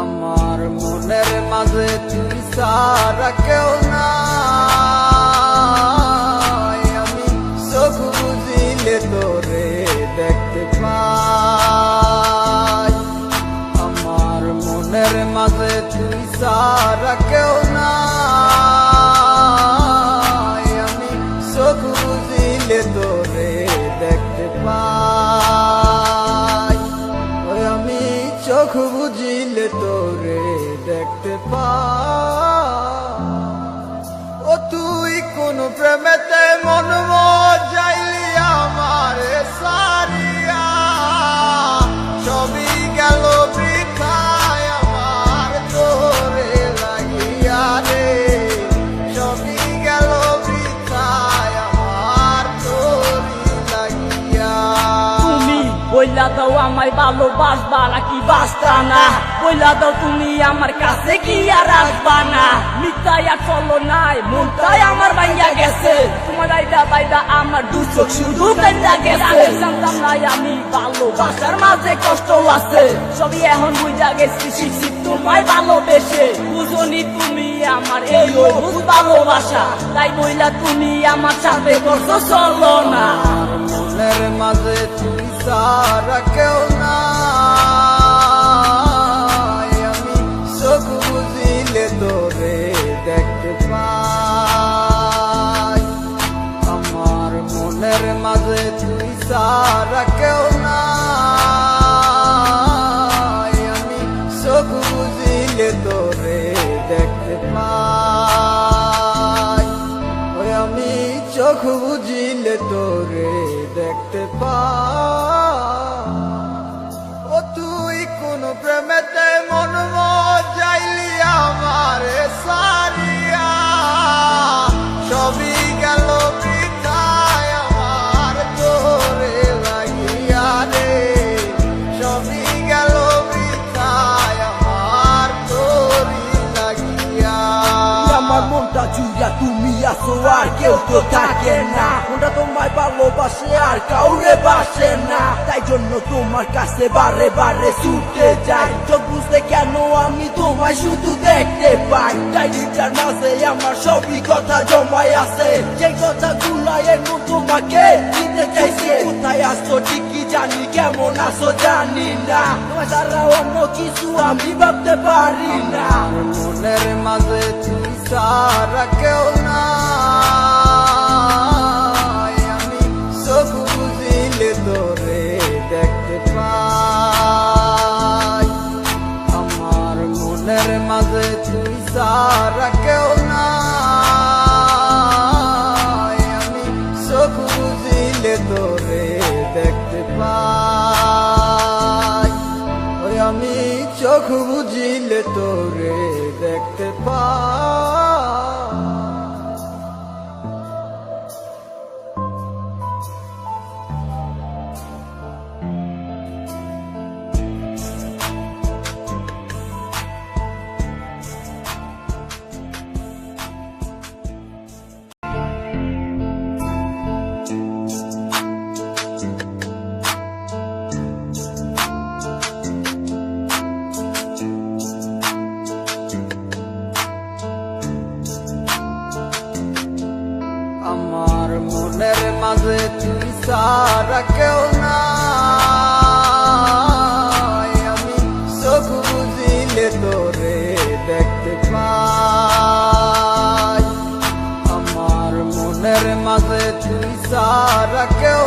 আমার মনের মাঝে তুই ছাড়া কেউ নাই, আমি চোখ বুঝিলে তোরে দেখতে পাই। আমার মনের মাঝে তুই ছাড়া কেউ নাই, আমি চোখ বুঝিলে তোরে দেখতে পাই। ওই আমি চোখ বুঝিলে তোরে দেখতে পাই। ও তুই কোন প্রেমেতে মন যাইলি আমার সারিয়া, সবই গেল বৃথায় আমার তোরে লাগিয়া রে, সবই গেল বৃথায় আমার তোরে লাগিয়া। তুমি বইলা দাও আমায় ভালোবাসবা নাকি বাসতা না, বইলা দাও তুমি আমার কাছে কি আর আসবা না। মিথ্যায় আর চলো নাই, মনটাই আমার ভাইয়া গেছে, তোমার আইডা বাইডা আমার দু চোখ শুধু কাইন্দা গেছে। জানতাম না আমি ভালোবাসার মাঝে কষ্ট আছে, সবই এখন বুঝা গেছি শিখছি তোমায় ভালোবেসে। বুঝনি তুমি আমার এই অবুঝ ভালোবাসা, তাই বইলা তুমি আমার সাথে করছো চলো না। মনের মাঝে তুই ছাড়া কেউ নাই, আমি চোখ বুঝিলে তোরে দেখতে পাই। আমার মনের মাঝে তুই ছাড়া কেউ নাই, আমি চোখ বুঝিলে তোরে দেখতে পাই। ওই আমি চোখ বুঝিলে তোরে দেখতে পাই। ও তুই কোন প্রেমেতে মন যাইলি আমার সারিয়া, সবই গেল বৃথায় আমার তোরে লাগিয়া রে, সবই গেল বৃথায় আমার তোরে লাগিয়া। আমার মনটা জুড়া তুমি আসো আর কেউ তো থাকে না, মনটা তোমায় ভালোবাসে আর কাউরে বাসে না, তাই জন্য তোমার কাছে বারে বারে ছুটে যাই। চোখ বুঝতে কেন আমি তোমায় শুধু দেখতে পাই, ডায়েরিটার মাঝে আমার সবই কথা জমাই আছে, যে কথা গুলাই এখন তোমাকে দিতে চাইছে। কোথায় আসছো ঠিকই জানি, কেমন আসো জানি না, তোমার ছাড়া অন্য কিছু আমি ভাবতে পারি না। মনের মাঝে তুই ছাড়া কেউ নাই, আমি চোখ বুঝিলে তোরে দেখতে পাই। আমার মনের মাঝে তুই ছাড়া কেউ নাই, আমি চোখ বুঝিলে তোরে দেখতে পাই। ওই আমি চোখ বুঝিলে তোরে দেখতে পাই। আমার মনের মাঝে তুই ছাড়া কেউ নাই, আমি চোখ বুঝিলে তোরে দেখতে পাই। আমার মনের মাঝে তুই ছাড়া কেউ